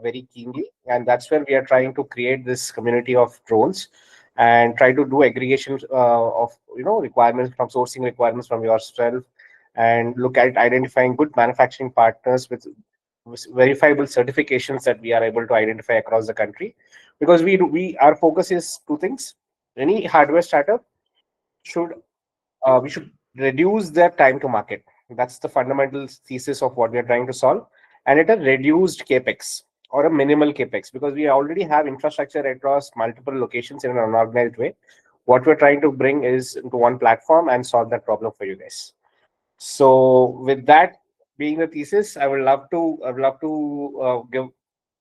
very keenly, and that's where we are trying to create this community of drones and try to do aggregation of requirements from sourcing requirements from yourself, and look at identifying good manufacturing partners with verifiable certifications that we are able to identify across the country. Because we our focus is two things: any hardware startup should we should reduce their time to market. That's the fundamental thesis of what we are trying to solve, and at a reduced capex or a minimal capex, because we already have infrastructure across multiple locations in an unorganized way. What we're trying to bring is into one platform and solve that problem for you guys. So, with that being the thesis, I would love to give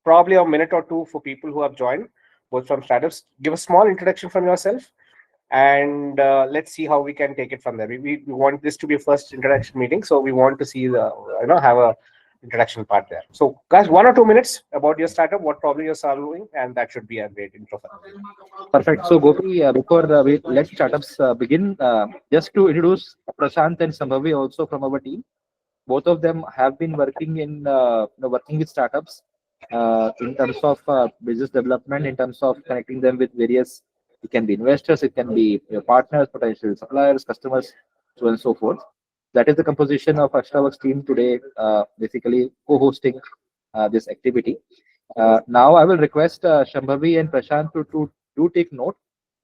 probably a minute or two for people who have joined, both from startups. Give a small introduction from yourself, and let's see how we can take it from there. We want this to be a first introduction meeting, so we want to see the have a introduction part there. So guys, 1 or 2 minutes about your startup, what problem you're solving, and that should be a great intro for them. Perfect. So, Gopi, before we let startups begin, just to introduce Prashant and Sambhavi also from our team. Both of them have been working working with startups in terms of business development, in terms of connecting them with various. It can be investors, it can be partners, potential suppliers, customers, so on and so forth. That is the composition of xtrawrkx team today, basically co-hosting this activity. Now I will request Shambhavi and Prashant to do take note,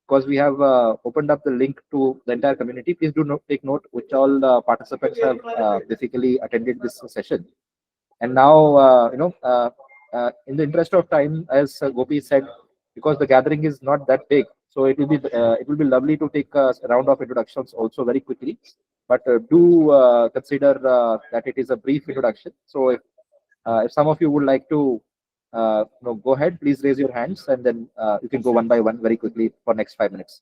because we have opened up the link to the entire community. Please do not take note which all participants have basically attended this session. And now, in the interest of time, as Gopi said, because the gathering is not that big, so it will be lovely to take a round of introductions also very quickly. But do consider that it is a brief introduction. So if some of you would like to go ahead, please raise your hands, and then you can go one by one very quickly for next 5 minutes.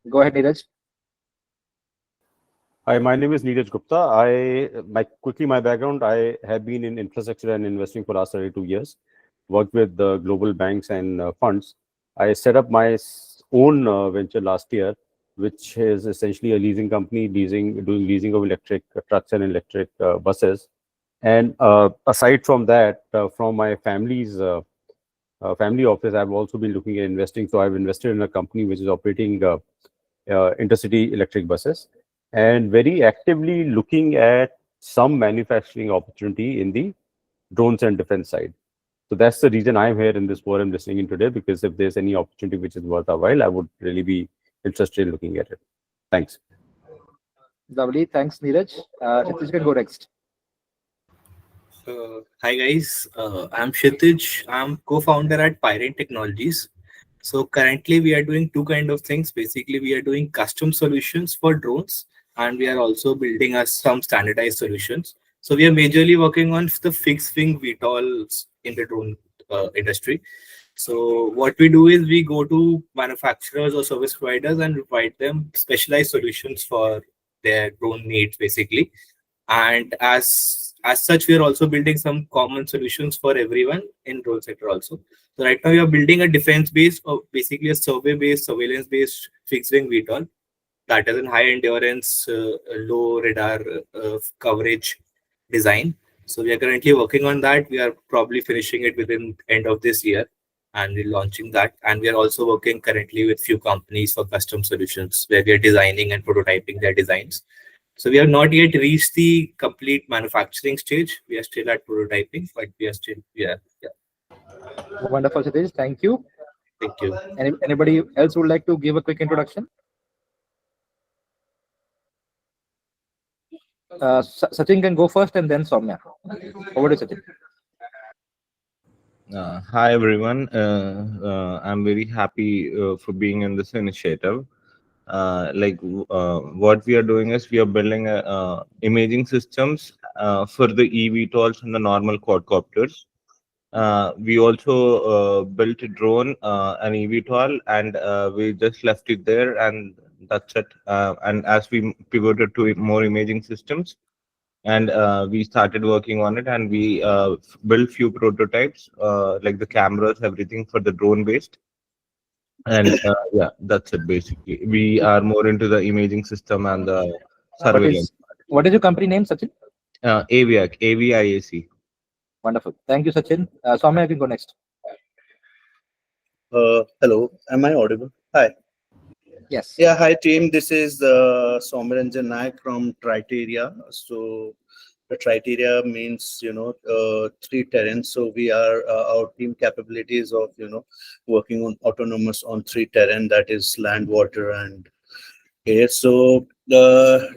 Go ahead, Neeraj. Hi, my name is Neeraj Gupta. My background, I have been in infrastructure and investing for the last 32 years, worked with the global banks and funds. I set up my own venture last year, which is essentially a leasing company, doing leasing of electric trucks and electric buses. And aside from that, from my family's family office, I've also been looking at investing. So I've invested in a company which is operating intercity electric buses, and very actively looking at some manufacturing opportunity in the drones and defense side. So that's the reason I'm here in this forum listening in today, because if there's any opportunity which is worth a while, I would really be interested in looking at it. Thanks. Lovely. Thanks, Neeraj. Kshitij can go next. Hi guys, I'm Kshitij. I'm co-founder at Pyrene Technologies. So currently we are doing two kind of things. Basically, we are doing custom solutions for drones, and we are also building us some standardized solutions. So we are majorly working on the fixed wing VTOLs in the drone industry. So what we do is we go to manufacturers or service providers and provide them specialized solutions for their drone needs, basically. And as such, we are also building some common solutions for everyone in drone sector also. So right now we are building a defense-based, or basically a survey-based, surveillance-based fixed-wing VTOL that is in high endurance, low radar coverage design. So we are currently working on that. We are probably finishing it within end of this year, and we're launching that. And we are also working currently with few companies for custom solutions where we are designing and prototyping their designs. So we have not yet reached the complete manufacturing stage. We are still at prototyping, but we are still, yeah. Wonderful, Kshitij. Thank you. Thank you. Anybody else would like to give a quick introduction? Sachin can go first, and then Soumya. Over to Sachin. Hi everyone. I'm very happy for being in this initiative. What we are doing is we are building imaging systems for the eVTOLs and the normal quadcopters. We also built a drone, an eVTOL, and we just left it there, and that's it. And as we pivoted to more imaging systems, and we started working on it, and we built few prototypes, like the cameras, everything for the drone based. And yeah, that's it basically. We are more into the imaging system and the What surveillance. is what is your company name, Sachin? AVIAC, AVIAC. Wonderful. Thank you, Sachin. Soumya, you can go next. Hello, am I audible? Hi. Yes. Yeah, hi team. This is Somaranjan Naik from Triteria. So the Triteria means, three terrains. So we are, our team capabilities of, working on autonomous on three terrain, that is land, water, and air. So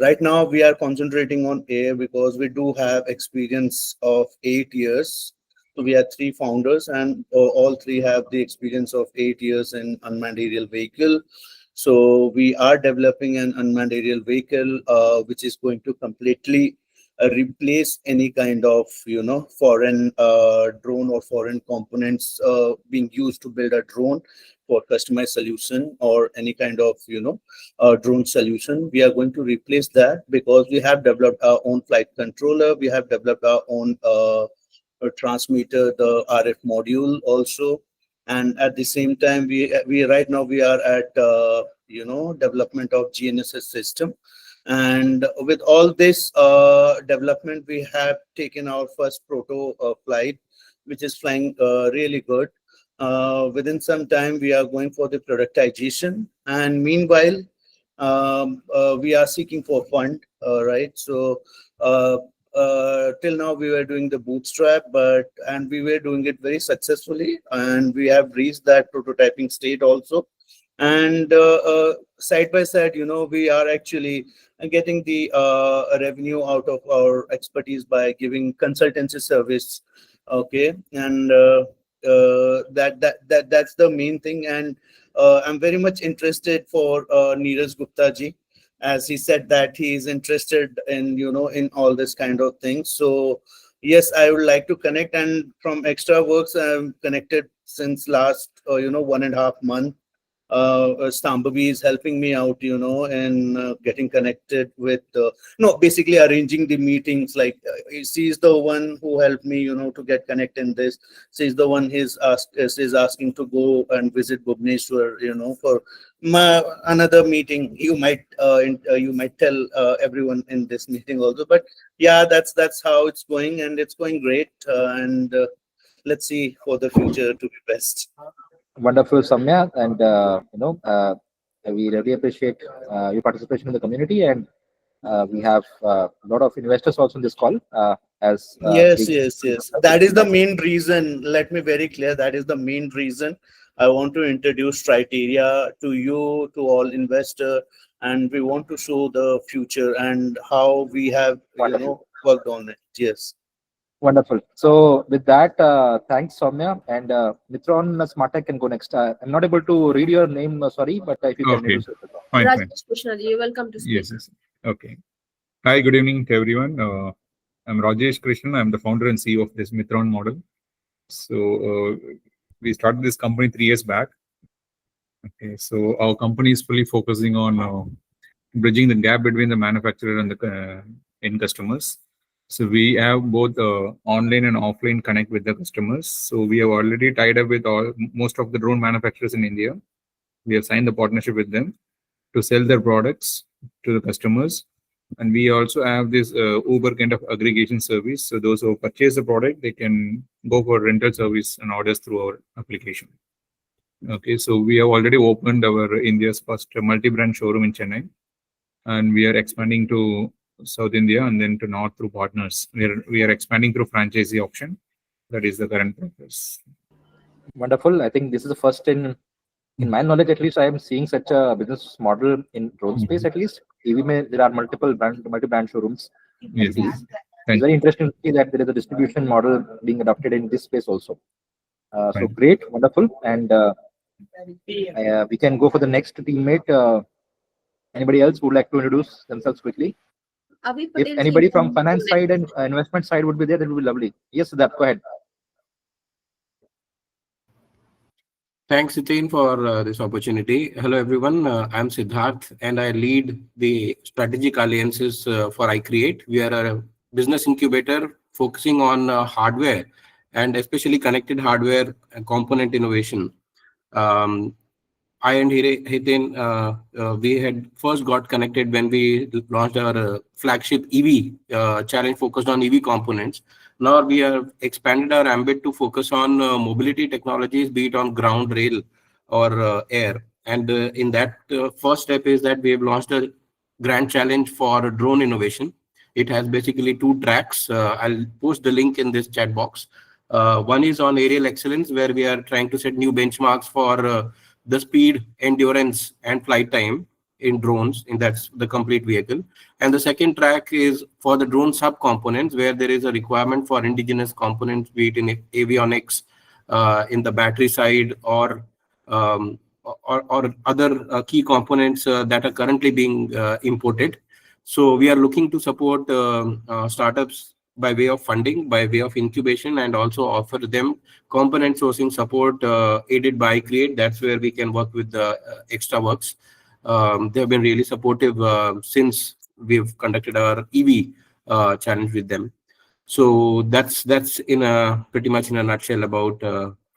right now we are concentrating on air because we do have experience of 8 years. So we are three founders, and all three have the experience of 8 years in unmanned aerial vehicle. So we are developing an unmanned aerial vehicle, which is going to completely replace any kind of foreign drone or foreign components being used to build a drone for customized solution or any kind of drone solution. We are going to replace that because we have developed our own flight controller. We have developed our own transmitter, the RF module also. And at the same time, we right now we are at development of GNSS system. And with all this development, we have taken our first proto flight, which is flying really good. Within some time, we are going for the productization. And meanwhile, we are seeking for fund, right? So uh, till now we were doing the bootstrap, and we were doing it very successfully, and we have reached that prototyping state also. And side by side, we are actually getting the revenue out of our expertise by giving consultancy service. Okay, and that's the main thing. And I'm very much interested for Neeraj Gupta ji, as he said that he is interested in in all this kind of things. So yes, I would like to connect, and from Extra Works I'm connected since last 1.5 month. Stambavi is helping me out, in getting connected with, no, basically arranging the meetings. Like she's the one who helped me, to get connected in this. She's the one is asking to go and visit Bhubaneswar, for another meeting. You might tell everyone in this meeting also. But yeah, that's how it's going, and it's going great. And let's see for the future to be best. Wonderful, Samya, and we really appreciate your participation in the community, and we have a lot of investors also in this call. As Yes, big, yes, yes. That is the main reason. Let me very clear. That is the main reason I want to introduce Triteria to you, to all investor, and we want to show the future and how we have, Wonderful. worked on it. Yes. Wonderful. So with that, thanks, Soumya, and Mitron Smartech can go next. I'm not able to read your name, sorry, but if you can Okay, introduce yourself. fine. Rajesh Krishna, you're welcome to speak. Yes. Okay. Hi, good evening to everyone. I'm Rajesh Krishnan. I'm the founder and CEO of this Mithron model. So we started this company 3 years back. Okay, so our company is fully focusing on bridging the gap between the manufacturer and the end customers. So we have both online and offline connect with the customers. So we have already tied up with most of the drone manufacturers in India. We have signed the partnership with them to sell their products to the customers. And we also have this Uber kind of aggregation service. So those who purchase the product, they can go for rental service and orders through our application. Okay, so we have already opened our India's first multi-brand showroom in Chennai, and we are expanding to South India and then to North through partners. We are expanding through franchisee option. That is the current progress. Wonderful. I think this is the first in my knowledge, at least, I am seeing such a business model in drone space. At least, there are multi-brand showrooms. Yes. It's Thank very interesting to see that there is a distribution model being adopted in this space also. So Fine. great, wonderful, and we can go for the next teammate. Anybody else would like to introduce themselves quickly? Avi If Patel, anybody you from can finance go side and investment side would be there, that would be lovely. Yes, Siddharth, go ahead. Thanks, Nitin, for this opportunity. Hello, everyone. I'm Siddharth, and I lead the strategic alliances for iCreate. We are a business incubator focusing on hardware and especially connected hardware and component innovation. Um, I and Hiten, we had first got connected when we launched our flagship EV challenge focused on EV components. Now we have expanded our ambit to focus on mobility technologies, be it on ground, rail, or air. And in that first step is that we have launched a grand challenge for drone innovation. It has basically two tracks. I'll post the link in this chat box. One is on aerial excellence, where we are trying to set new benchmarks for the speed, endurance, and flight time in drones, in that's the complete vehicle. And the second track is for the drone subcomponents, where there is a requirement for indigenous components, be it in avionics, in the battery side, or other key components that are currently being imported. So we are looking to support startups by way of funding, by way of incubation, and also offer them component sourcing support aided by Create. That's where we can work with the xtrawrkx. They have been really supportive since we've conducted our EV challenge with them. So that's in a pretty much in a nutshell about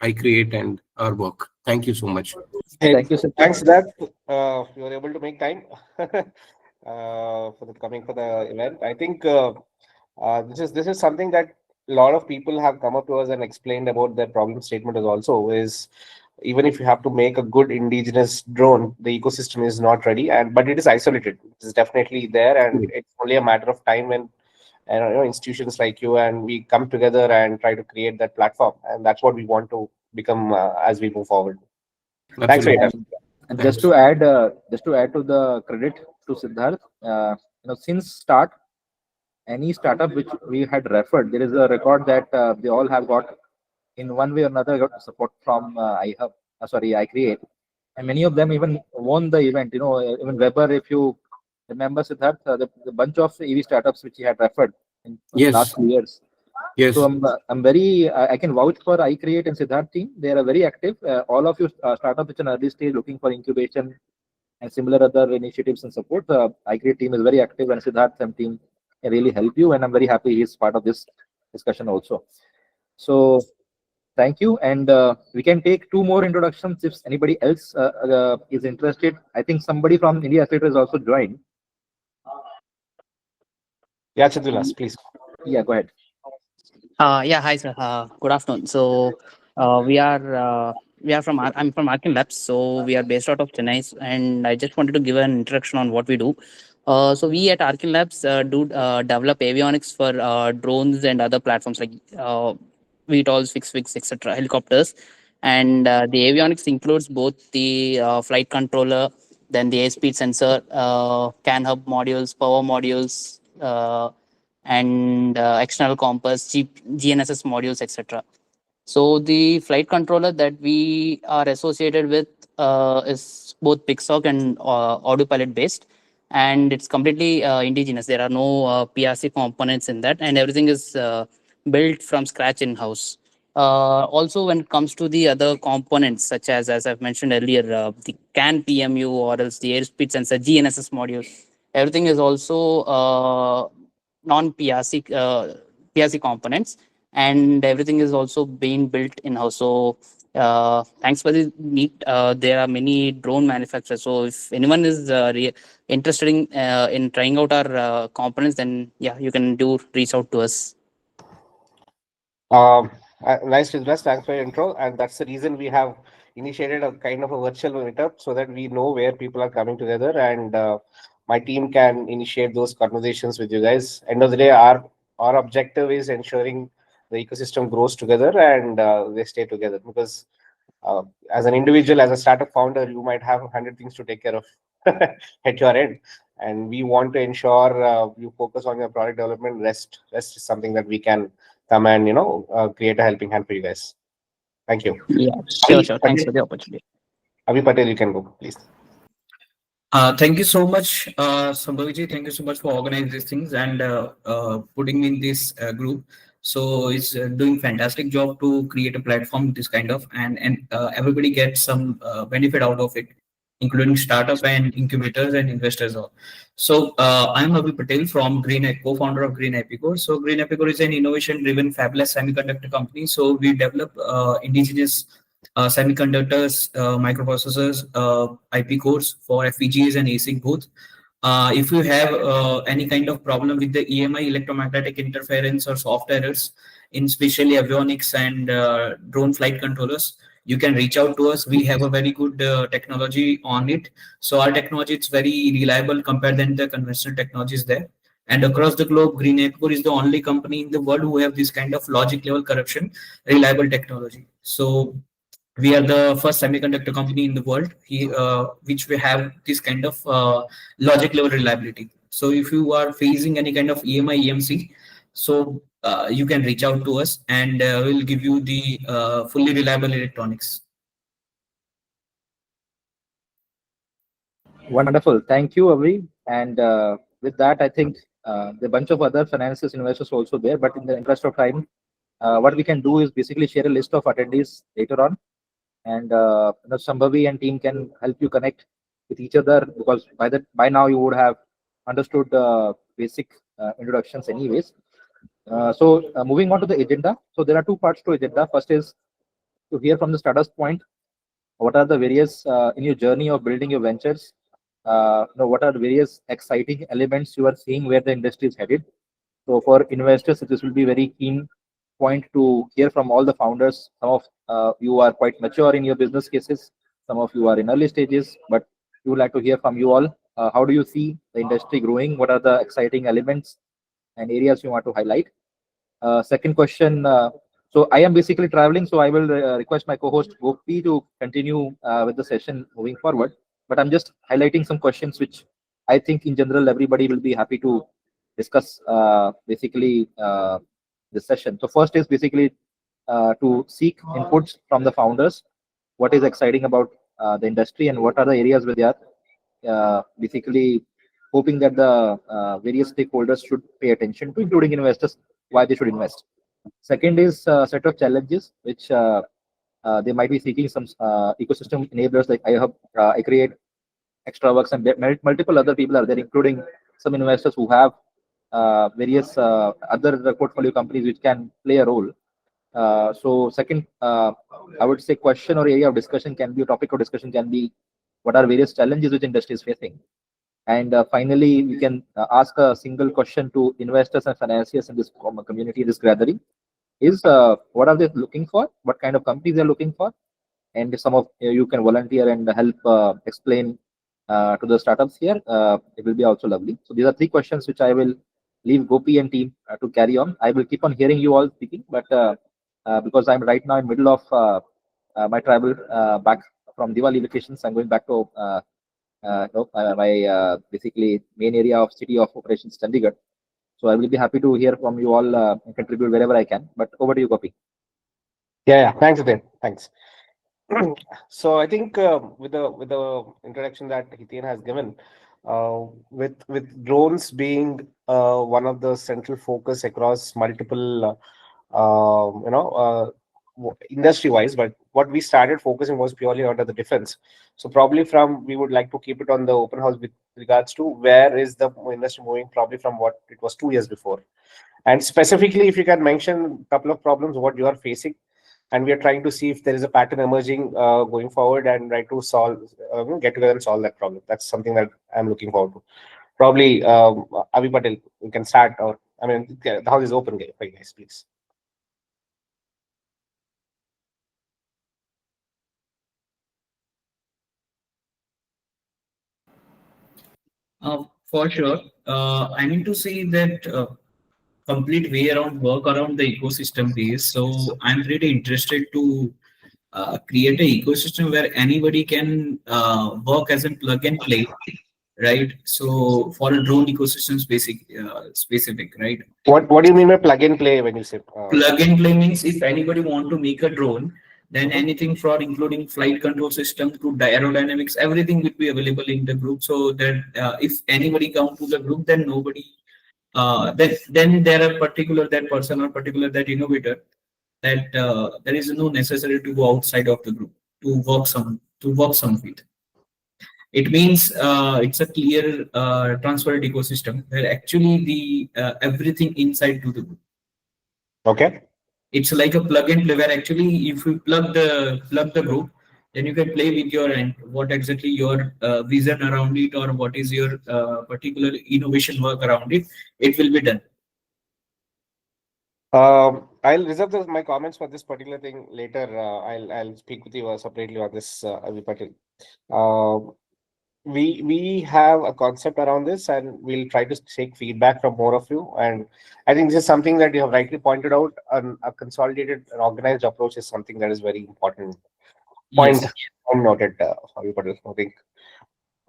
iCreate and our work. Thank you so much. Hey, Thank you, Siddharth. thanks that you were able to make time for the coming for the event. I think this is something that a lot of people have come up to us and explained about their problem statement. Is also is even if you have to make a good indigenous drone, the ecosystem is not ready, and but it is isolated. It's definitely there, and it's only a matter of time when institutions like you and we come together and try to create that platform, and that's what we want to become as we move forward. Thanks for your time. And just to add to the credit to Siddharth, since start, any startup which we had referred, there is a record that they all have got in one way or another got support from iCreate, and many of them even won the event. Even Weber, if you remember, Siddharth, the bunch of EV startups which he had referred in the last 2 years. Yes. So I'm very I can vouch for iCreate and Siddharth team. They are very active. All of you startups which are in early stage looking for incubation and similar other initiatives and support. iCreate team is very active, and Siddharth and team can really help you. And I'm very happy he's part of this discussion also. So thank you, and we can take 2 more introductions if anybody else is interested. I think somebody from India Accelerator is also joined. Yeah, Chidulas, please. Yeah, go ahead. Yeah, hi sir. Good afternoon. So we are from I'm from Arkin Labs. So we are based out of Chennai, and I just wanted to give an introduction on what we do. So we at Arkin Labs do develop avionics for drones and other platforms like VTOLs, fixed wings, etc., helicopters. And the avionics includes both the flight controller, then the airspeed sensor, CAN hub modules, power modules, and external compass, GNSS modules, etc. So the flight controller that we are associated with is both Pixoc and autopilot based, and it's completely indigenous. There are no PRC components in that, and everything is built from scratch in house. Also, when it comes to the other components, such as I've mentioned earlier, the CAN PMU or else the airspeed sensor, GNSS module, everything is also non-PRC PRC components, and everything is also being built in house. So thanks for the meet. There are many drone manufacturers. So if anyone is interested in trying out our components, then yeah, you can reach out to us. Nice, Chidulas. Thanks for your intro, and that's the reason we have initiated a kind of a virtual meetup so that we know where people are coming together, and my team can initiate those conversations with you guys. End of the day, our objective is ensuring the ecosystem grows together and they stay together, because as an individual, as a startup founder, you might have 100 things to take care of at your end, and we want to ensure you focus on your product development. Rest is something that we can come and create a helping hand for you guys. Thank you. Yeah, sure. Thanks for the opportunity. Avi Patel, you can go, please. Thank you so much, Sambhaviji. Thank you so much for organizing these things and putting me in this group. So it's doing fantastic job to create a platform this kind of, and everybody gets some benefit out of it, including startup and incubators and investors all. So I'm Avi Patel from co-founder of Green Epicore. So Green Epicore is an innovation-driven fabless semiconductor company. So we develop indigenous semiconductors, microprocessors, IP cores for FPGAs and ASIC both. If you have any kind of problem with the EMI, electromagnetic interference or soft errors in especially avionics and drone flight controllers, you can reach out to us. We have a very good technology on it. So our technology is very reliable compared than the conventional technologies there. And across the globe, Green84 is the only company in the world who have this kind of logic level corruption reliable technology. So we are the first semiconductor company in the world which we have this kind of logic level reliability. So if you are facing any kind of EMI, EMC, so you can reach out to us and we'll give you the fully reliable electronics. Wonderful. Thank you, Avi. And with that, I think there are a bunch of other finances investors also there. But in the interest of time, what we can do is basically share a list of attendees later on. And Sambhavi and team can help you connect with each other, because by now you would have understood the basic introductions anyways. So moving on to the agenda. So there are two parts to agenda. First is to hear from the starters point, what are the various in your journey of building your ventures, what are the various exciting elements you are seeing where the industry is headed. So for investors, this will be very keen point to hear from all the founders. Some of you are quite mature in your business cases, some of you are in early stages, but we would like to hear from you all. How do you see the industry growing? What are the exciting elements and areas you want to highlight? Second question, so I am basically traveling, so I will request my co-host Gopi to continue with the session moving forward. But I'm just highlighting some questions which I think in general everybody will be happy to discuss basically this session. So first is basically to seek inputs from the founders. What is exciting about the industry and what are the areas where they are basically hoping that the various stakeholders should pay attention to, including investors, why they should invest. Second is a set of challenges which they might be seeking some ecosystem enablers like I create, xtrawrkx, and multiple other people are there, including some investors who have various other portfolio companies which can play a role. So second, I would say question or area of discussion can be, a topic of discussion can be, what are various challenges which industry is facing. And finally, we can ask a single question to investors and financiers in this community, this gathering, is what are they looking for? What kind of companies they're looking for? And if some of you can volunteer and help explain to the startups here, it will be also lovely. So these are three questions which I will leave Gopi and team to carry on. I will keep on hearing you all speaking, but because I'm right now in middle of my travel back from Diwali vacations, I'm going back to my basically main area of city of operations, Chandigarh. So I will be happy to hear from you all and contribute wherever I can. But over to you, Gopi. Yeah. Thanks, Hiten. Thanks. So I think with the introduction that Hiten has given, with drones being one of the central focus across multiple industry wise, but what we started focusing was purely under the defense. So probably we would like to keep it on the open house with regards to where is the industry moving, probably from what it was 2 years before. And specifically, if you can mention a couple of problems what you are facing, and we are trying to see if there is a pattern emerging going forward, and try to solve, get together and solve that problem. That's something that I'm looking forward to. Probably Avi Patel, you can start, or the house is open for you guys, please. For sure. I mean to say that complete way around work around the ecosystem piece. So I'm pretty interested to create an ecosystem where anybody can work as a plug and play, right? So for a drone ecosystem specific, right? What do you mean by plug and play when you say plug and play? Means if anybody want to make a drone, then anything from including flight control system to aerodynamics, everything will be available in the group. So that if anybody come to the group, then nobody, then there are particular that person or particular that innovator, that there is no necessary to go outside of the group to work some with. It means it's a clear transparent ecosystem where actually the everything inside to the group. Okay. It's like a plug and play where actually if you plug the group, then you can play with your end what exactly your vision around it or what is your particular innovation work around it. It will be done. I'll reserve my comments for this particular thing later. I'll speak with you separately on this, Avi Patel. Um, we have a concept around this, and we'll try to take feedback from more of you. And I think this is something that you have rightly pointed out. A consolidated and organized approach is something that is very important. Point Yes. noted, Avi Patel. I think.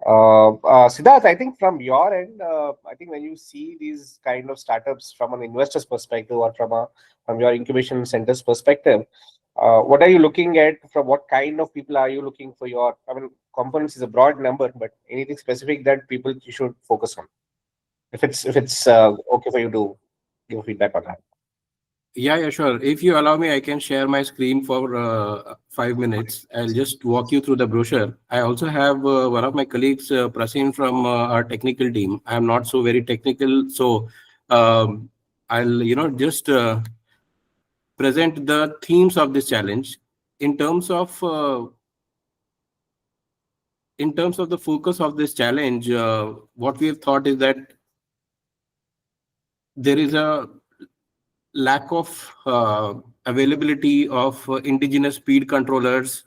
Siddharth, I think from your end, I think when you see these kind of startups from an investor's perspective or from your incubation center's perspective, what are you looking at? From what kind of people are you looking for your? I mean, components is a broad number, but anything specific that people you should focus on? If it's okay for you to give feedback on that. Yeah, sure. If you allow me, I can share my screen for 5 minutes. I'll just walk you through the brochure. I also have one of my colleagues, Prasin from our technical team. I'm not so very technical, so I'll just present the themes of this challenge in terms of the focus of this challenge. What we have thought is that there is a lack of availability of indigenous speed controllers,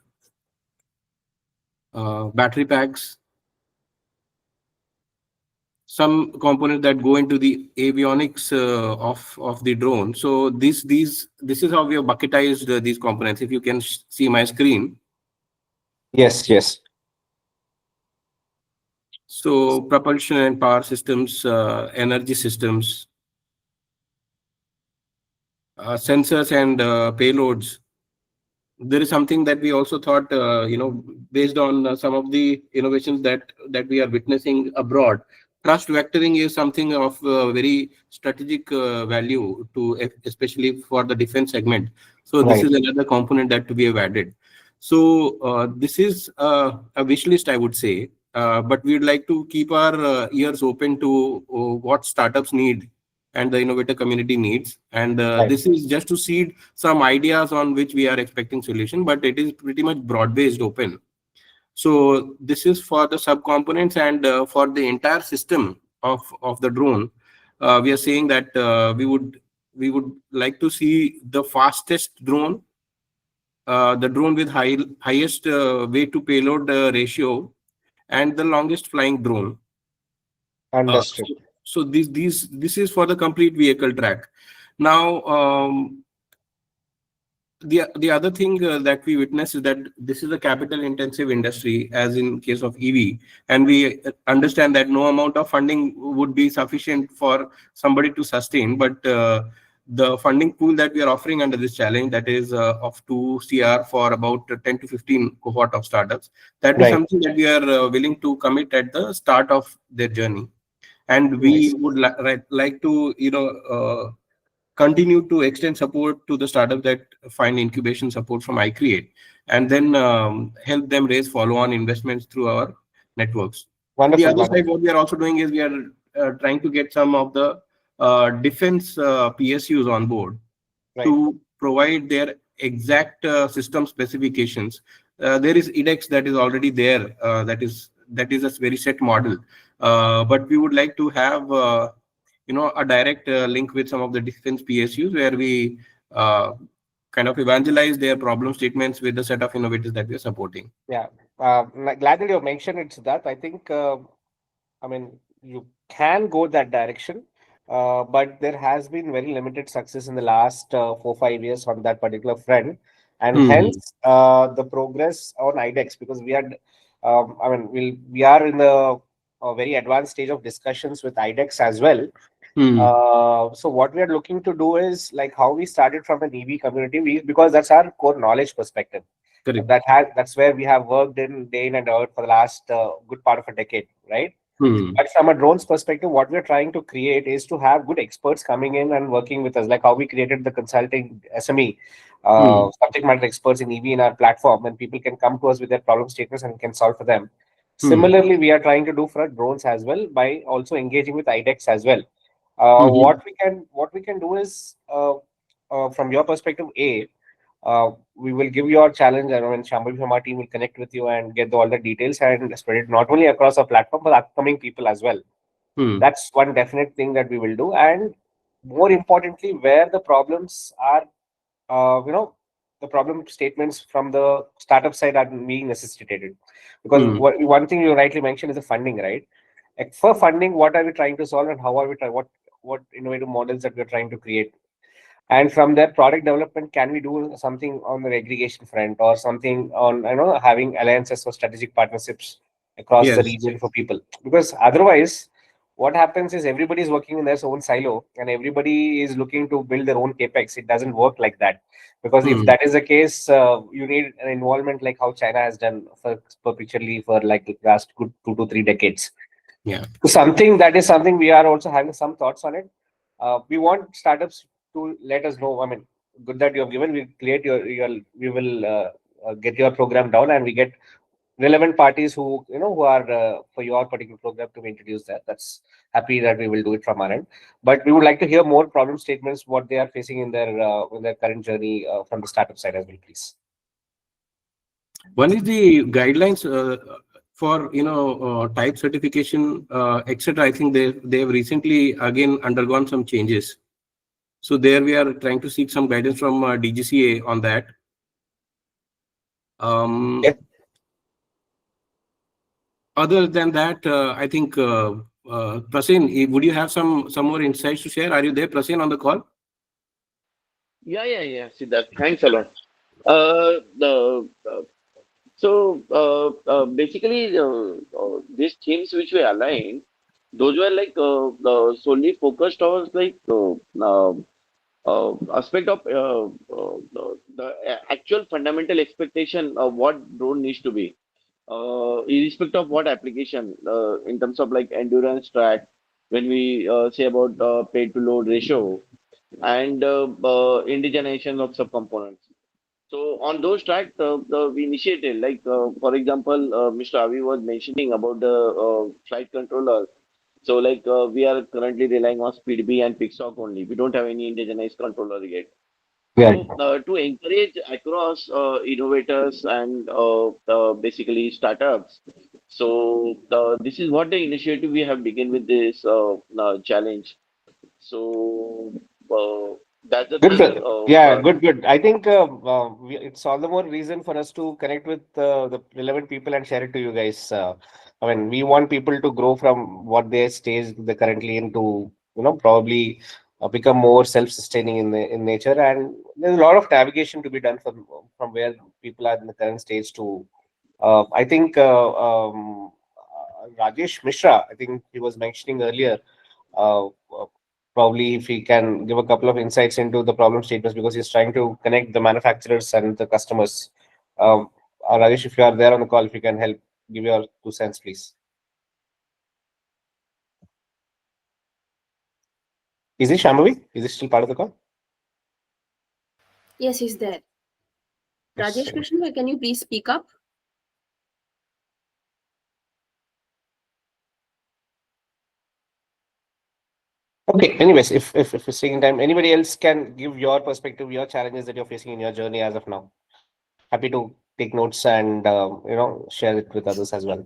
battery packs, some components that go into the avionics of the drone. So this is how we have bucketized these components. If you can see my screen. Yes, yes. So propulsion and power systems, energy systems, sensors and payloads. There is something that we also thought, based on some of the innovations that we are witnessing abroad. Trust vectoring is something of very strategic value to, especially for the defense segment. So this Right. is another component that we have added. So this is a wish list, I would say, but we would like to keep our ears open to what startups need and the innovator community needs. And Right. this is just to seed some ideas on which we are expecting solution, but it is pretty much broad-based open. So this is for the subcomponents, and for the entire system of the drone. We are saying that we would like to see the fastest drone, the drone with highest weight to payload ratio, and the longest flying drone. Understood. So this is for the complete vehicle track. Now, the other thing that we witness is that this is a capital intensive industry, as in case of EV, and we understand that no amount of funding would be sufficient for somebody to sustain. But the funding pool that we are offering under this challenge, that is of 2 CR for about 10 to 15 cohort of startups, that is Right. something that we are willing to commit at the start of their journey. And we Nice. would like to continue to extend support to the startups that find incubation support from iCreate, and then help them raise follow-on investments through our networks. The Wonderful. other side, Wonderful. what we are also doing is we are trying to get some of the defense PSUs on board Right. to provide their exact system specifications. There is IDEX that is already there. That is a very set model, but we would like to have a direct link with some of the defense PSUs, where we kind of evangelize their problem statements with the set of innovators that we are supporting. Yeah. Glad that you mentioned it, Siddharth. I think, I mean, you can go that direction, but there has been very limited success in the last 4 5 years on that particular front, and hence the progress on IDEX, because we had, I mean, we are in the very advanced stage of discussions with IDEX as well. So what we are looking to do is like how we started from an EV community, because that's our core knowledge perspective. Correct. That's where we have worked in day in and out for the last good part of a decade, right? But from a drones perspective, what we're trying to create is to have good experts coming in and working with us, like how we created the consulting SME, subject matter experts in EV in our platform, and people can come to us with their problem statements and can solve for them. Similarly, we are trying to do for drones as well by also engaging with IDEX as well. What we can do is from your perspective, we will give you our challenge, and when Shambhavi from our team will connect with you and get all the details and spread it not only across our platform but upcoming people as well. That's one definite thing that we will do. And more importantly, where the problems are, the problem statements from the startup side are being necessitated. Because one thing you rightly mentioned is the funding, right? Like for funding, what are we trying to solve, and how are we trying, what innovative models that we're trying to create? And from that product development, can we do something on the aggregation front, or something on, having alliances or strategic partnerships across the Yes. region for people? Because otherwise, what happens is everybody is working in their own silo, and everybody is looking to build their own capex. It doesn't work like that. Because if that is the case, you need an involvement like how China has done for perpetually for like the last good 2 to 3 decades. Yeah. Something that is something we are also having some thoughts on it. We want startups to let us know. I mean, good that you have given. We create we will get your program down, and we get relevant parties who are for your particular program to introduce that. That's happy that we will do it from our end. But we would like to hear more problem statements, what they are facing in their current journey from the startup side as well, please. One is the guidelines for type certification, etc. I think they have recently again undergone some changes. So there we are trying to seek some guidance from DGCA on that. Other than that, I think Prasen, would you have some more insights to share? Are you there, Prasen, on the call? Yeah, Siddharth. Thanks a lot. Basically, these themes which we aligned, those were like solely focused on like aspect of the actual fundamental expectation of what drone needs to be, irrespective of what application, in terms of like endurance track, when we say about pay to load ratio and indigenization of subcomponents. So on those tracks, we initiated, like for example, Mr. Avi was mentioning about the flight controller. So like we are currently relying on SpeedB and Pixoc only. We don't have any indigenized controller yet. Yeah. So to encourage across innovators and basically startups. So this is what the initiative we have begun with this challenge. So that's the Good. thing. Yeah, good. I think it's all the more reason for us to connect with the relevant people and share it to you guys. I mean, we want people to grow from what they stage they're currently into, probably become more self-sustaining in nature. And there's a lot of navigation to be done from where people are in the current stage to. I think Rajesh Mishra, I think he was mentioning earlier. Probably if he can give a couple of insights into the problem statements, because he's trying to connect the manufacturers and the customers. Rajesh, if you are there on the call, if you can help give your 2 cents, please. Is he Shambhavi? Is he still part of the call? Yes, he's there. Yes, Rajesh Krishna, can you please speak up? Okay. Anyways, if we're taking time, anybody else can give your perspective, your challenges that you're facing in your journey as of now. Happy to take notes and share it with others as well.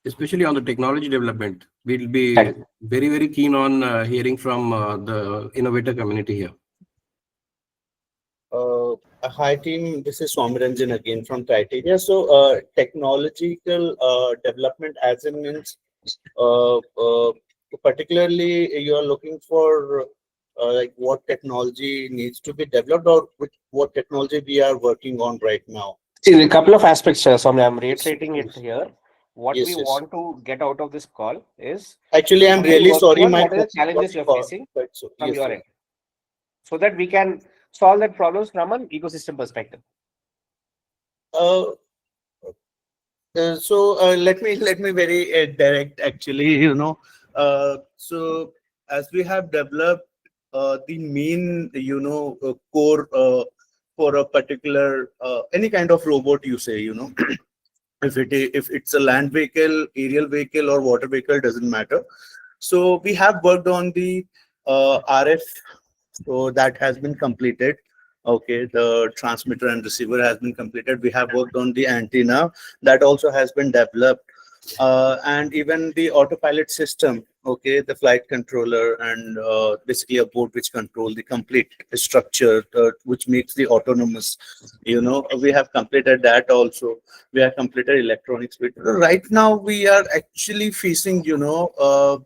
Especially on the technology development, we'll be very, very keen on hearing from the innovator community here. Hi team, this is Swamiranjan again from Criteria. So technological development as in means particularly you are looking for like what technology needs to be developed, or what technology we are working on right now. See, a couple of aspects, Swami. I'm reiterating it here. What we want to get out of this call is actually, I'm really sorry, my what are the challenges you're facing from your end, so that we can solve that problems from an ecosystem perspective. So let me very direct actually, so as we have developed the main core for a particular any kind of robot, you say, If it's a land vehicle, aerial vehicle, or water vehicle, doesn't matter. So we have worked on the RF, so that has been completed. Okay, the transmitter and receiver has been completed. We have worked on the antenna, that also has been developed, and even the autopilot system. Okay, the flight controller and basically a board which control the complete structure, which makes the autonomous. We have completed that also. We have completed electronics. Right now, we are actually facing, to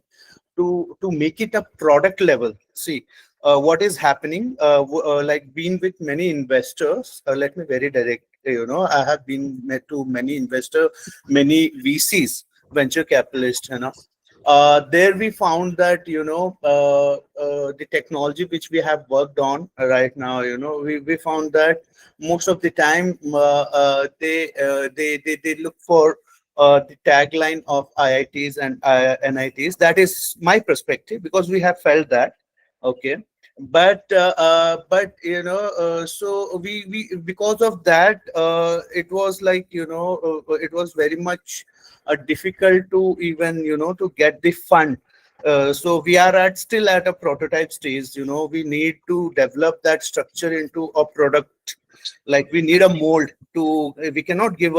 make it a product level. See, what is happening, like being with many investors, let me very direct, I have been met to many investor, many VCs, venture capitalists, there we found that, the technology which we have worked on right now, we found that most of the time, they look for the tagline of IITs and NITs. That is my perspective, because we have felt that. Okay. But so we because of that, it was like, it was very much difficult to even, to get the fund. So we are still at a prototype stage. We need to develop that structure into a product. Like, we need a mold to. We cannot give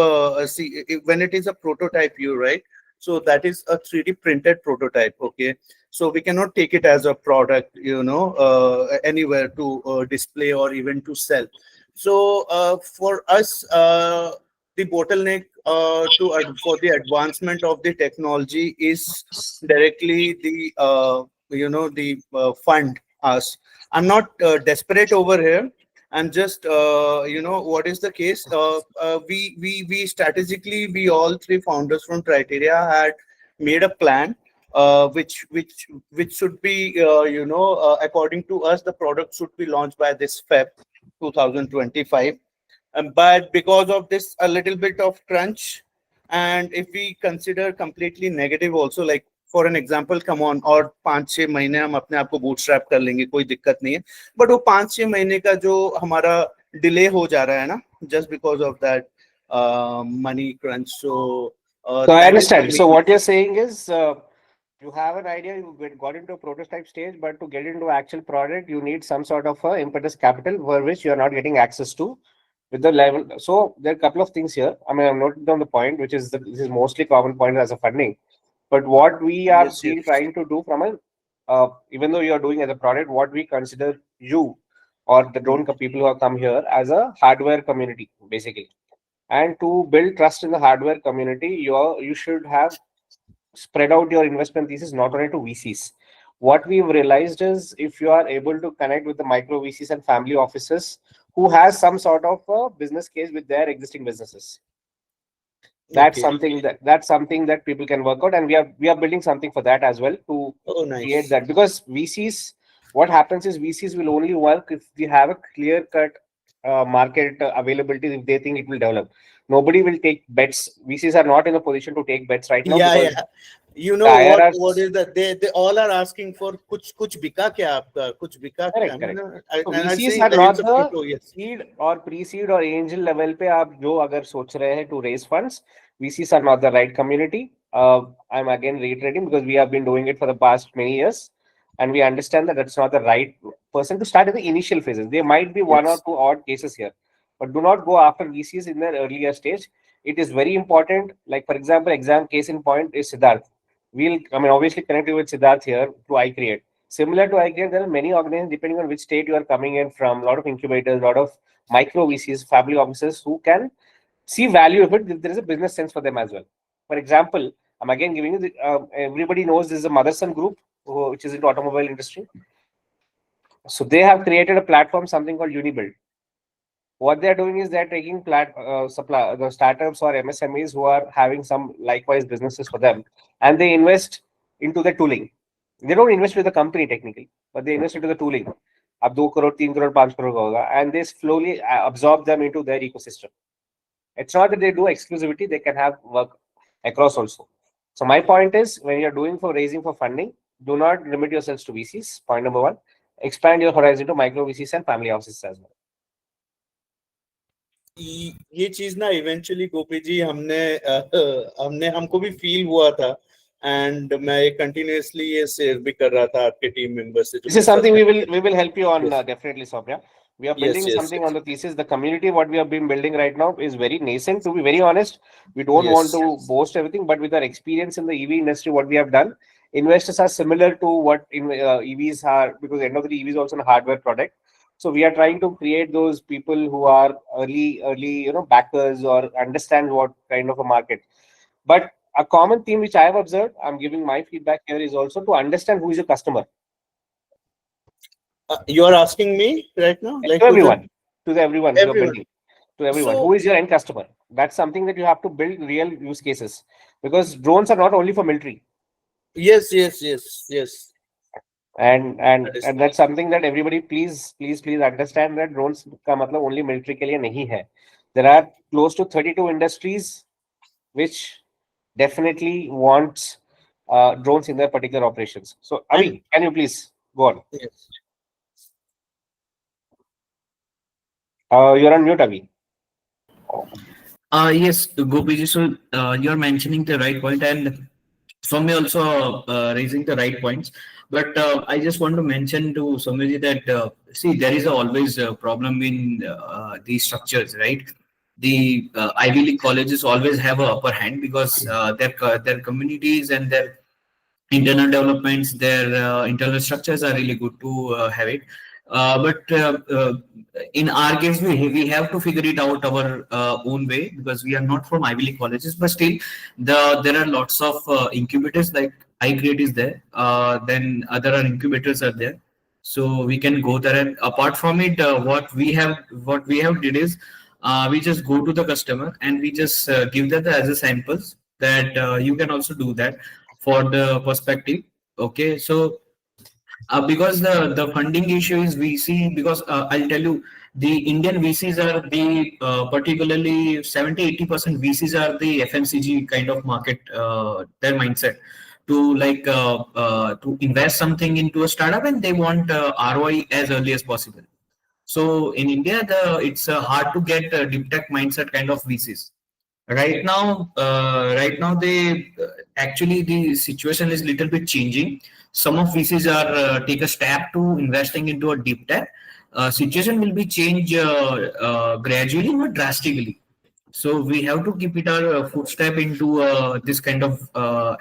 see, when it is a prototype, right? So that is a 3D printed prototype. Okay, so we cannot take it as a product, anywhere to display or even to sell. So for us, the bottleneck for the advancement of the technology is directly the fund us. I'm not desperate over here. I'm just, what is the case? We strategically, we all three founders from Criteria had made a plan, which should be, according to us, the product should be launched by this Feb 2025. But because of this, a little bit of crunch, and if we consider completely negative also, like for an example, come on, और 5-6 महीने हम अपने आप को bootstrap कर लेंगे, कोई दिक्कत नहीं है. But वो 5-6 महीने का जो हमारा delay हो जा रहा है ना, just because of that money crunch. So I understand. So what you're saying is, you have an idea, you got into a prototype stage, but to get into actual product, you need some sort of impetus capital for which you are not getting access to with the level. So there are a couple of things here. I mean, I'm noting down the point, which is this is mostly common point as a funding. But what we are trying to do from a, even though you are doing as a product, what we consider you or the drone people who have come here as a hardware community, basically. And to build trust in the hardware community, you should have spread out your investment thesis not only to VCs. What we've realized is, if you are able to connect with the micro VCs and family offices who has some sort of a business case with their existing businesses, that's something that people can work out, and we are building something for that as well to create that. Because VCs, what happens is VCs will only work if we have a clear cut market availability, if they think it will develop. Nobody will take bets. VCs are not in a position to take bets right now. Yeah. You know what is that? They all are asking for kuch bika kya aapka, kuch bika kya. So VCs are not the seed or pre-seed or angel level पे आप जो अगर सोच रहे हैं to raise funds, VCs are not the right community. I'm again reiterating, because we have been doing it for the past many years, and we understand that that's not the right person to start in the initial phases. There might be one or two odd cases here, but do not go after VCs in their earlier stage. It is very important. Like, for example, exam case in point is Siddharth. Obviously connect you with Siddharth here to iCreate. Similar to iCreate, there are many organizations, depending on which state you are coming in from, a lot of incubators, a lot of micro VCs, family offices who can see value of it if there is a business sense for them as well. For example, I'm again giving you everybody knows this is a Motherson group, which is into automobile industry. So they have created a platform, something called Unibuild. What they're doing is they're taking the startups or MSMEs who are having some likewise businesses for them, and they invest into the tooling. They don't invest with the company technically, but they invest into the tooling. Ab 2 crore, 3 crore, 5 crore hoga, and they slowly absorb them into their ecosystem. It's not that they do exclusivity, they can have work across also. So my point is, when you're doing for raising for funding, do not limit yourselves to VCs. Point number one, expand your horizon to micro VCs and family offices as well. ये चीज ना eventually गोपी जी हमको भी feel हुआ था, and मैं continuously ये share भी कर रहा था आपके टीम मेंबर से जो This is मेरे साथ something we will help you on Yes. definitely, Soumya. We are Yes, building yes, something yes. on the thesis. The community, what we have been building right now, is very nascent. To be very honest, we don't want Yes. to boast everything, but with our experience in the EV industry, what we have done, investors are similar to what EVs are, because end of the day, EV is also a hardware product. So we are trying to create those people who are early, backers or understand what kind of a market. But a common theme which I have observed, I'm giving my feedback here, is also to understand who is your customer. You are asking me right now, like To everyone, everyone you're everyone. building, to everyone. So Who is your end customer? That's something that you have to build real use cases, because drones are not only for military, yes. and That is and that's something that everybody please understand, that drones का मतलब only military के लिए नहीं है. There are close to 32 industries which definitely wants drones in their particular operations. So Avi, can you please go on? Yes. You're on mute, Avi. Yes, Gopiji, so you're mentioning the right point, and Soumya also raising the right points. But I just want to mention to Soumyaji that see, there is always a problem in these structures, right? The Ivy League colleges always have a upper hand because their communities and their internal developments, their internal structures are really good to have it. But in our case, we have to figure it out our own way because we are not from Ivy League colleges. But still, there are lots of incubators like iCreate is there. Then other incubators are there, so we can go there. And apart from it, what we have did is we just go to the customer and we just give that as a samples that you can also do that for the perspective. Okay, so because the funding issue is VC, because I'll tell you, the Indian VCs are the particularly 70-80% VCs are the FMCG kind of market, their mindset to to invest something into a startup, and they want ROI as early as possible. So in India, it's hard to get deep tech mindset kind of VCs. Right now, they actually the situation is little bit changing. Some of VCs are take a step to investing into a deep tech. Situation will be changed gradually, not drastically. So we have to keep it our footstep into this kind of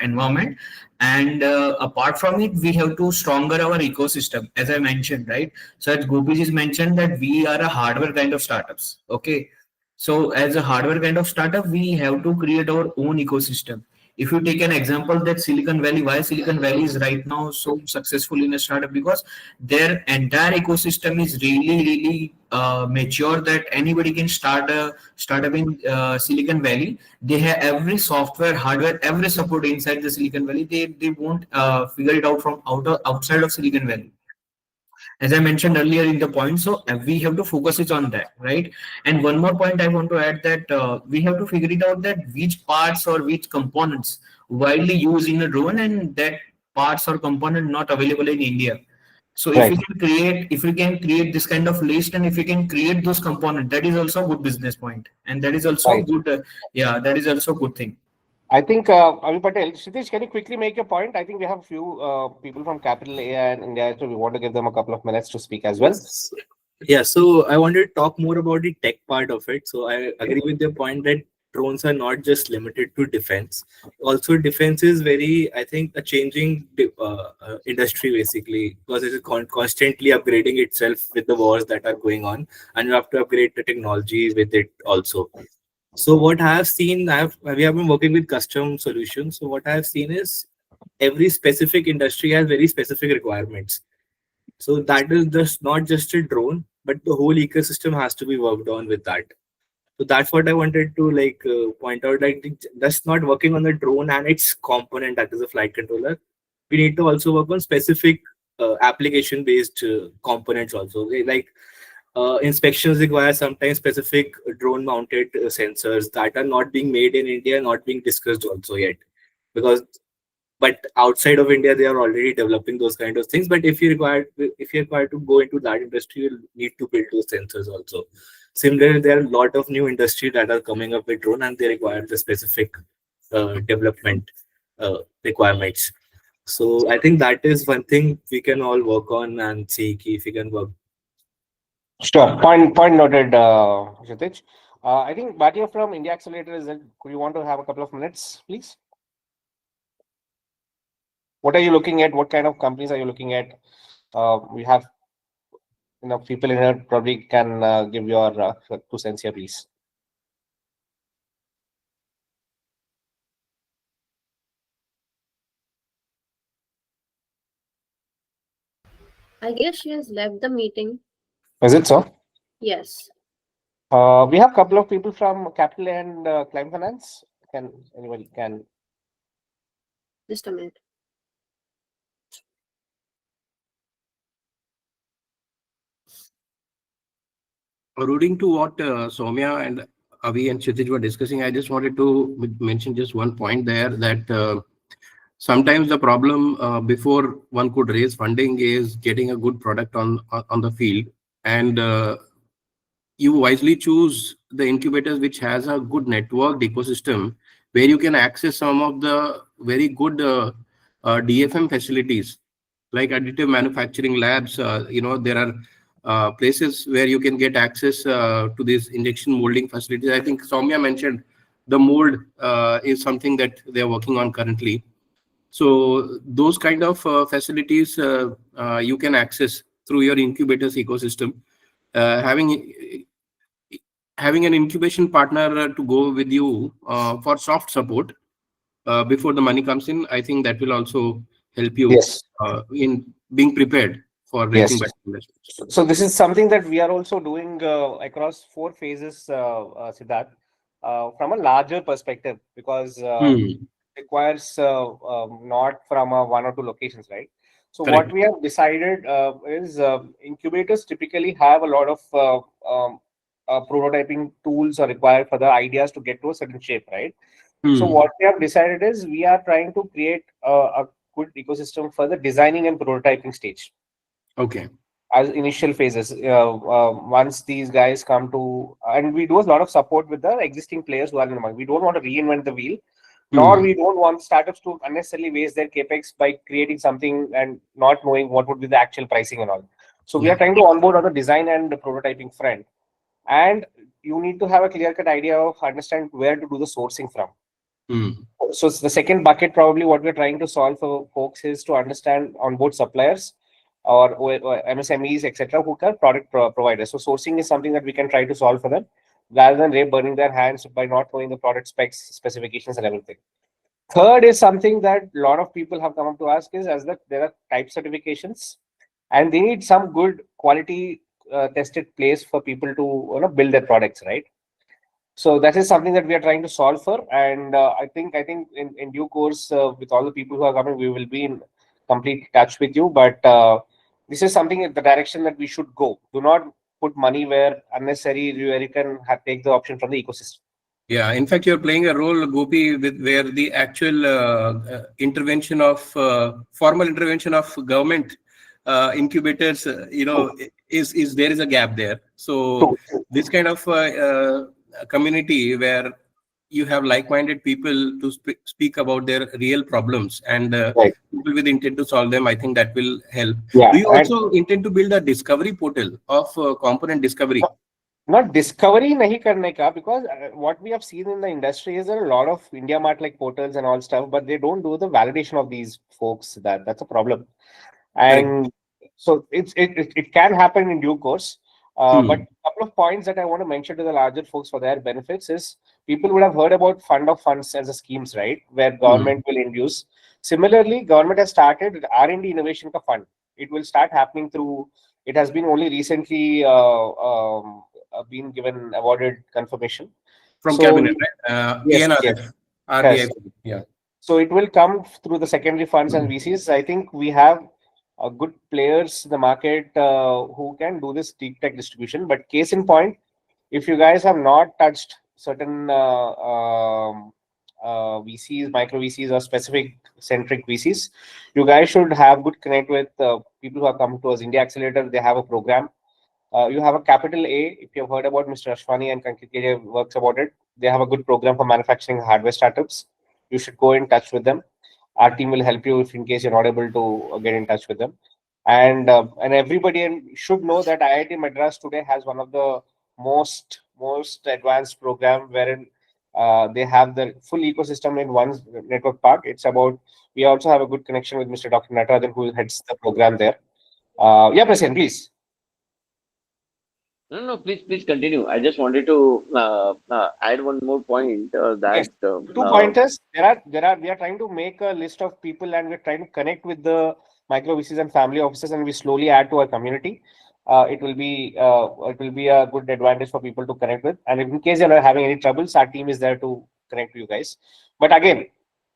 environment. And apart from it, we have to stronger our ecosystem, as I mentioned, right? So as Gopi just mentioned that we are a hardware kind of startups. Okay, so as a hardware kind of startup, we have to create our own ecosystem. If you take an example that Silicon Valley, why Silicon Valley is right now so successful in a startup, because their entire ecosystem is really mature that anybody can start a startup in Silicon Valley. They have every software, hardware, every support inside the Silicon Valley. They won't figure it out from outside of Silicon Valley, as I mentioned earlier in the point. So we have to focus it on that, right? And one more point I want to add that we have to figure it out that which parts or which components widely used in a drone, and that parts or component not available in India. So if Right. we can create this kind of list, and if we can create those components, that is also a good business point, and that is also Right. good. Yeah, that is also a good thing. I think Avi Patel, Kshitij, can you quickly make your point? I think we have a few people from Capital A and India, so we want to give them a couple of minutes to speak as well. Yes. Yeah, so I wanted to talk more about the tech part of it. So I agree with your point that drones are not just limited to defense. Also, defense is very, I think, a changing industry basically, because it is constantly upgrading itself with the wars that are going on, and you have to upgrade the technology with it also. So what I have seen, we have been working with custom solutions. So what I have seen is every specific industry has very specific requirements. So that is just not just a drone, but the whole ecosystem has to be worked on with that. So that's what I wanted to point out. Like just not working on the drone and its component, that is a flight controller. We need to also work on specific application-based components also. Okay? Like inspections require sometimes specific drone-mounted sensors that are not being made in India, not being discussed also yet, because but outside of India, they are already developing those kind of things. But if you require to go into that industry, you need to build those sensors also. Similarly, there are a lot of new industry that are coming up with drone, and they require the specific development requirements. So I think that is one thing we can all work on and see if we can work. Sure. Point noted, Kshitij. I think Bhatia from India Accelerator is it. Could you want to have a couple of minutes, please? What are you looking at? What kind of companies are you looking at? We have people in here probably can give your 2 cents here, please. I guess she has left the meeting. Is it so? Yes. We have a couple of people from Capital and Climate Finance. Can anybody can? Just a minute. Alluding to what Soumya and Avi and Kshitij were discussing, I just wanted to mention just one point there that sometimes the problem before one could raise funding is getting a good product on the field, and you wisely choose the incubators which has a good networked ecosystem where you can access some of the very good DFM facilities like additive manufacturing labs. There are places where you can get access to these injection molding facilities. I think Soumya mentioned the mold is something that they're working on currently. So those kind of facilities you can access through your incubators ecosystem. Having an incubation partner to go with you for soft support before the money comes in, I think that will also help you Yes. In being prepared for raising Yes. investment. So this is something that we are also doing across 4 phases, Siddharth, from a larger perspective, because requires not from a 1 or 2 locations, right? So Correct. what we have decided is incubators typically have a lot of prototyping tools are required for the ideas to get to a certain shape, right? So what we have decided is we are trying to create a good ecosystem for the designing and prototyping stage. Okay. As initial phases, once these guys come to, and we do a lot of support with the existing players who are in the market. We don't want to reinvent the wheel, nor we don't want startups to unnecessarily waste their capex by creating something and not knowing what would be the actual pricing and all. So we are trying to onboard on the design and the prototyping front, and you need to have a clear-cut idea of understand where to do the sourcing from. So the second bucket, probably what we're trying to solve for folks is to understand on both suppliers or MSMEs, etc., who are product providers. So sourcing is something that we can try to solve for them, rather than they burning their hands by not knowing the product specs, specifications, and everything. Third is something that a lot of people have come up to ask is as that there are type certifications, and they need some good quality tested place for people to build their products, right? So that is something that we are trying to solve for, and I think in due course, with all the people who are coming, we will be in complete touch with you. But this is something in the direction that we should go. Do not put money where unnecessary, where you can take the option from the ecosystem. Yeah, in fact, you're playing a role, Gopi, with where the actual intervention of formal intervention of government incubators, is there is a gap there. So this kind of community where you have like-minded people to speak about their real problems and people with intent to solve them, I think that will help. Yeah, do you also intend to build a discovery portal of component discovery? Not discovery nahi karne ka, because what we have seen in the industry is there are a lot of India Mart like portals and all stuff, but they don't do the validation of these folks. That's a problem. And so it can happen in due course. But a couple of points that I want to mention to the larger folks for their benefits is people would have heard about fund of funds as a schemes, right? Where government will induce. Similarly, government has started R&D innovation ka fund. It will start happening through. It has been only recently been given awarded confirmation from cabinet, right? Yes, RDI, yeah. So it will come through the secondary funds and VCs. I think we have good players in the market who can do this deep tech distribution. But case in point, if you guys have not touched certain VCs, micro VCs, or specific centric VCs, you guys should have good connect with people who have come to us. India Accelerator, they have a program You have a capital A. If you've heard about Mr. Ashwani and Kankit works about it, they have a good program for manufacturing hardware startups. You should go in touch with them. Our team will help you if in case you're not able to get in touch with them. And everybody should know that IIT Madras today has one of the most advanced program wherein they have the full ecosystem in one network park. It's about we also have a good connection with Mr. Dr. Natarajan who heads the program there. Yeah, President, please. No, please continue. I just wanted to add one more point Yes, that two pointers. We are trying to make a list of people and we're trying to connect with the micro VCs and family offices, and we slowly add to our community. It will be a good advantage for people to connect with. And in case you're not having any troubles, our team is there to connect to you guys. But again,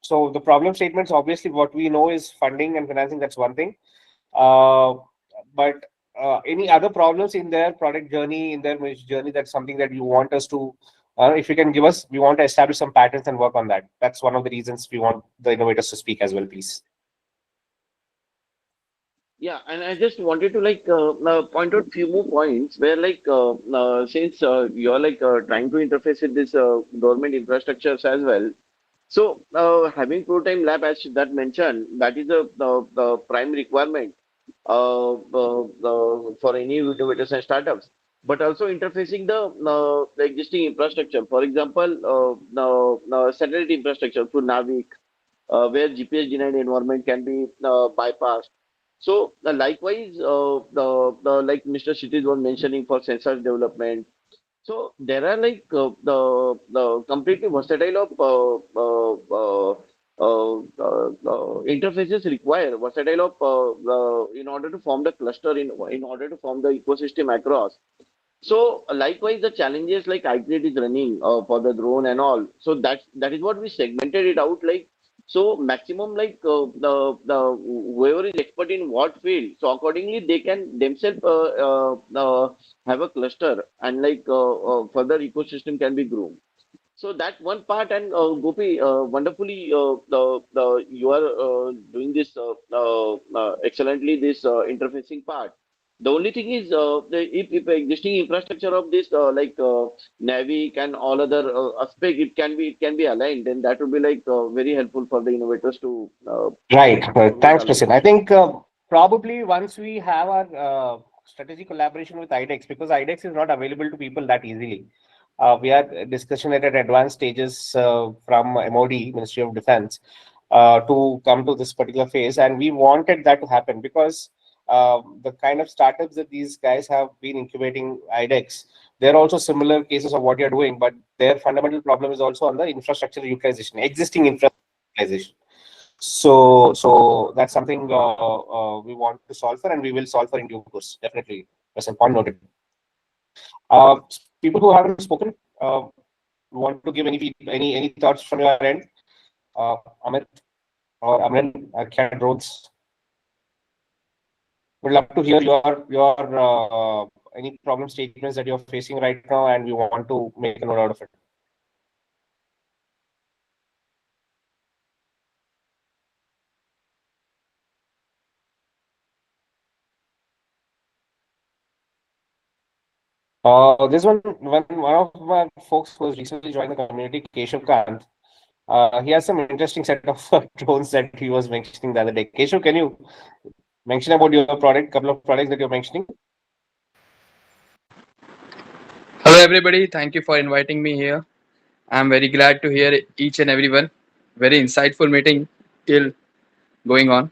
so the problem statements, obviously, what we know is funding and financing. That's one thing. Uh, but any other problems in their product journey, in their journey, that's something that you want us to, if you can give us, we want to establish some patterns and work on that. That's one of the reasons we want the innovators to speak as well, please. yeah, and I just wanted to point out few more points where since you're trying to interface with this government infrastructures as well. So having prototype lab as that mentioned, that is the prime requirement for any innovators and startups. But also interfacing the existing infrastructure. For example, satellite infrastructure through Navik, where GPS denied environment can be bypassed. So likewise, the like Mr. Shitij was mentioning for sensor development. So there are the completely versatile of interfaces required, versatile of in order to form the cluster in order to form the ecosystem across. So likewise, the challenges like iCreate is running for the drone and all. So that is what we segmented it out like. So maximum the whoever is expert in what field. So accordingly, they can themselves have a cluster and further ecosystem can be grown. So that one part, and Gopi, wonderfully, you are doing this excellently. This interfacing part. The only thing is, if existing infrastructure of this Navic and all other aspect, it can be aligned, then that would be very helpful for the innovators to Right. innovate Thanks, along. Prasin. I think probably once we have our strategic collaboration with IDEX, because IDEX is not available to people that easily. We are discussion at advanced stages from MOD, Ministry of Defense, to come to this particular phase, and we wanted that to happen because the kind of startups that these guys have been incubating IDEX, they're also similar cases of what you're doing, but their fundamental problem is also on the infrastructure utilization, existing infrastructure utilization. So that's something we want to solve for, and we will solve for in due course. Definitely, that's a point noted. People who haven't spoken, want to give any thoughts from your end, Amit or Amran, Cat Drones? Would love to hear your any problem statements that you're facing right now, and we want to make a note out of it. This one of my folks who has recently joined the community, Keshav Kant. He has some interesting set of drones that he was mentioning the other day. Keshav, can you mention about your product, couple of products that you're mentioning? Hello, everybody. Thank you for inviting me here. I'm very glad to hear each and everyone. Very insightful meeting till going on.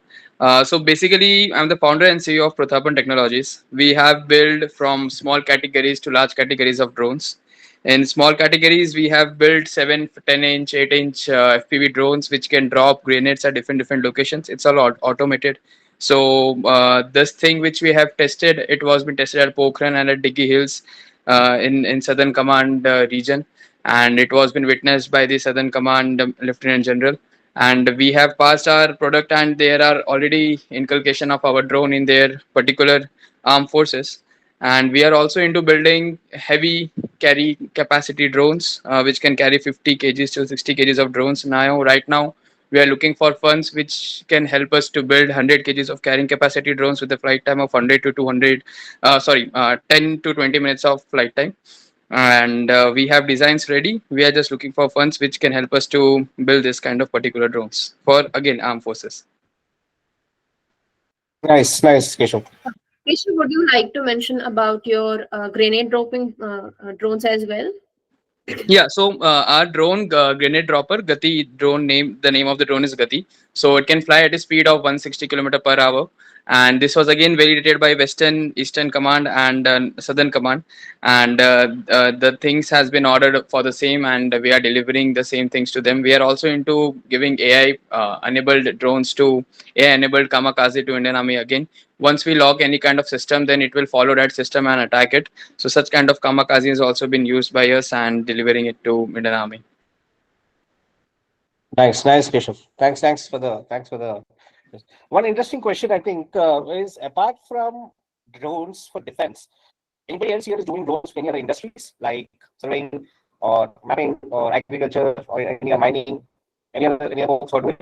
So basically, I'm the founder and CEO of Prathapan Technologies. We have built from small categories to large categories of drones. In small categories, we have built 7, 10-inch, 8-inch FPV drones which can drop grenades at different locations. It's all automated. So this thing which we have tested, it was been tested at Pokhran and at Diggy Hills in Southern Command region, and it was been witnessed by the Southern Command Lieutenant General, and we have passed our product, and there are already inculcation of our drone in their particular armed forces. And we are also into building heavy carry capacity drones which can carry 50 kgs to 60 kgs of drones. Now right now We are looking for funds which can help us to build 100 kgs of carrying capacity drones with a flight time of 100 to 200, 10 to 20 minutes of flight time. And we have designs ready. We are just looking for funds which can help us to build this kind of particular drones for, again, armed forces. Nice, nice, Keshav. Keshav, would you like to mention about your grenade dropping drones as well? Yeah, so our drone, grenade dropper, Gati drone name, the name of the drone is Gati. So it can fly at a speed of 160 kilometer per hour. And this was again validated by Western, Eastern Command, and Southern Command. And the things has been ordered for the same, and we are delivering the same things to them. We are also into giving AI enabled drones to AI enabled kamikaze to Indian Army again. Once we log any kind of system, then it will follow that system and attack it. So such kind of kamikaze has also been used by us and delivering it to Indian Army. Nice, nice, Keshav. Thanks for the. One interesting question I think is, apart from drones for defense, anybody else here is doing drones for any other industries like surveying or mapping or agriculture or any other mining? Any other folks who are doing?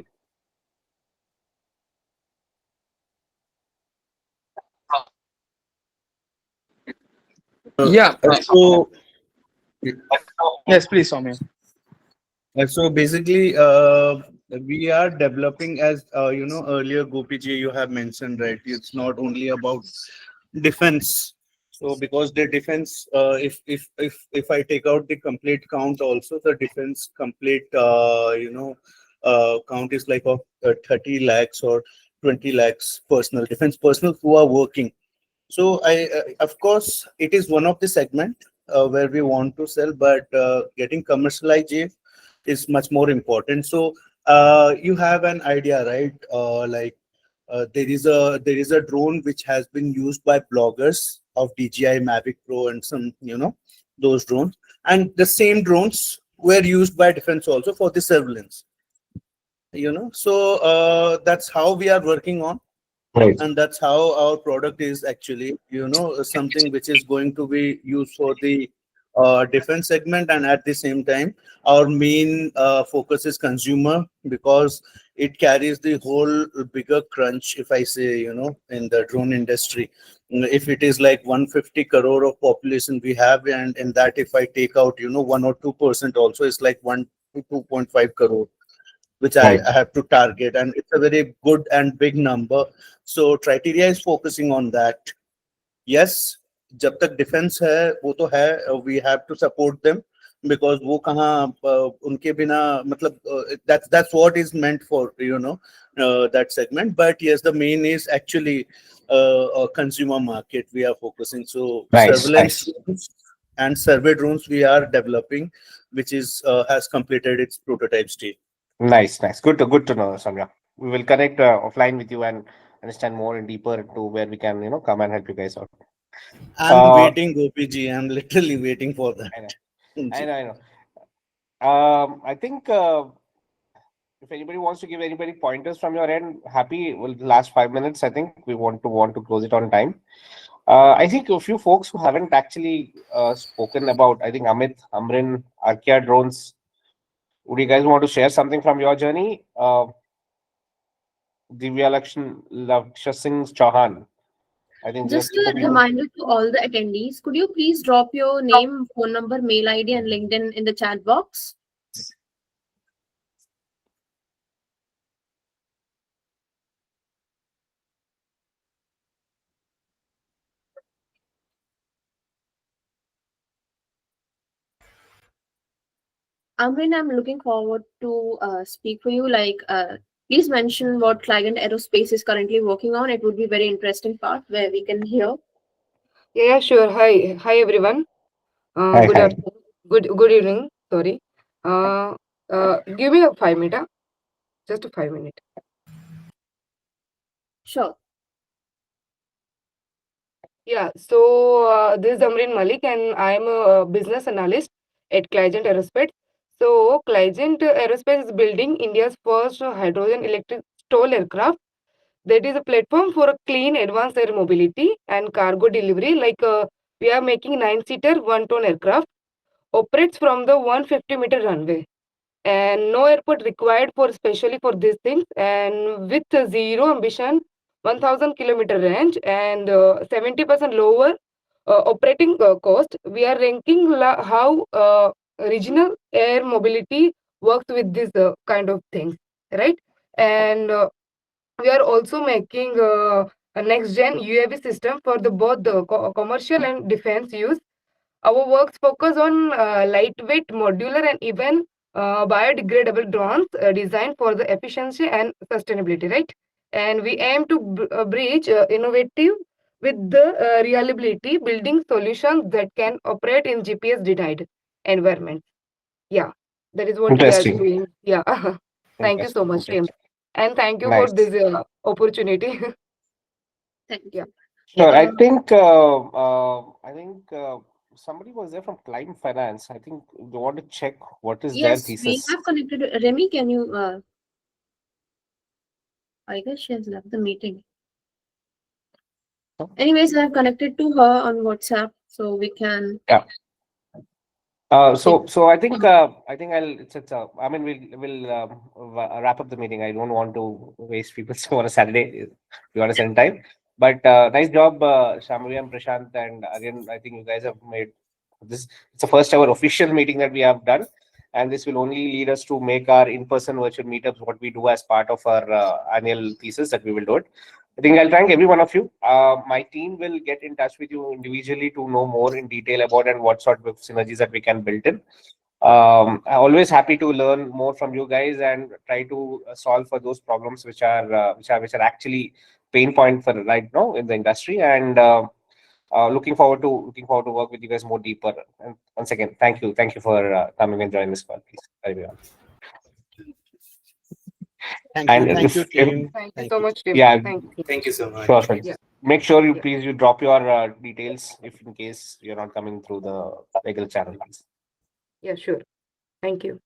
Yeah. So Yes, please, Soumya. so basically, we are developing, as earlier Gopiji you have mentioned, right? It's not only about defense. So because the defense, if I take out the complete count, also the defense complete count is like of 30 lakhs or 20 lakhs personal defense personnel who are working. So of course, it is one of the segment where we want to sell, but getting commercialized is much more important. So you have an idea, right? There is a drone which has been used by bloggers of DJI Mavic Pro and some those drones, and the same drones were used by defense also for the surveillance. So that's how we are working on. Right. And that's how our product is actually something which is going to be used for the defense segment, and at the same time our main focus is consumer, because it carries the whole bigger crunch, if I say, in the drone industry. If it is like 150 crore of population we have, and in that if I take out 1 or 2% also, it's like 1 to 2.5 crore which Right. I have to target, and it's a very good and big number. So Triteria is focusing on that. Yes, जब तक defense है वो तो है, we have to support them, because वो कहाँ उनके बिना मतलब that's what is meant for that segment. But yes, the main is actually a consumer market we are focusing. So Nice, surveillance nice. drones and survey drones we are developing, which is has completed its prototype stage. Nice, nice. Good to know, Samya. We will connect offline with you and understand more and deeper into where we can, come and help you guys out. I'm waiting, Gopiji. I'm literally waiting for that. I know. I think if anybody wants to give anybody pointers from your end, happy. Well, the last 5 minutes, I think we want to close it on time. I think a few folks who haven't actually spoken about, I think Amit, Amrin, Arkia drones. Would you guys want to share something from your journey? Divya Laksha Singh Chauhan. I think Just a reminder to all the attendees, could you please drop your name, phone number, mail ID, and LinkedIn in the chat box? Amrin, I'm looking forward to speak for you. Please mention what Client Aerospace is currently working on. It would be very interesting part where we can hear. Yeah, sure. Hi everyone. Hi, Good hi. afternoon. Good evening. Sorry. Give me a 5 minute. Just a 5 minute. Sure. Yeah. So this is Amrin Malik, and I'm a business analyst at Client Aerospace. So Client Aerospace is building India's first hydrogen electric STOL aircraft. That is a platform for a clean advanced air mobility and cargo delivery. We are making 9-seater 1-ton aircraft, operates from the 150-meter runway. and no airport required for especially for these things, and with zero ambition, 1,000-kilometer range, and 70% lower operating cost. We are ranking how regional air mobility works with this kind of things, right? And we are also making a next gen UAV system for the both the commercial and defense use. Our works focus on lightweight, modular, and even biodegradable drones designed for the efficiency and sustainability, right? And we aim to bridge innovative with the reliability, building solutions that can operate in GPS denied environments. Yeah, that is what we are Interesting. doing. Yeah. Thank you so Interesting. much, Tim. Interesting. And thank you for Nice. this opportunity. Thank you. Yeah. Sure. Yeah. I think somebody was there from Climb Finance. I think they want to check what is their Yes, we thesis. have connected. Remy, can you? I guess she has left the meeting. Anyways, I have connected to her on WhatsApp, so we can. Yeah. So I think I mean we'll wrap up the meeting. I don't want to waste people on a Saturday. We want to send time, but nice job, Shambhavi and Prashant. And again, I think you guys have made this. It's the first ever official meeting that we have done, and this will only lead us to make our in-person virtual meetups what we do as part of our annual thesis that we will do it. I think I'll thank every one of you. My team will get in touch with you individually to know more in detail about and what sort of synergies that we can build in. I'm always happy to learn more from you guys and try to solve for those problems which are actually pain point for right now in the industry. And looking forward to work with you guys more deeper. And once again, thank you for coming and joining this call, please, everyone. Thank And you. Thank you, team. Thank you Thank so you. much, Tim. yeah, Thank you. Thank you so much. sure, sure. Yeah. Make sure you Yeah. please you drop your details if in case you're not coming through the regular channel, please. Yeah, sure. Thank you.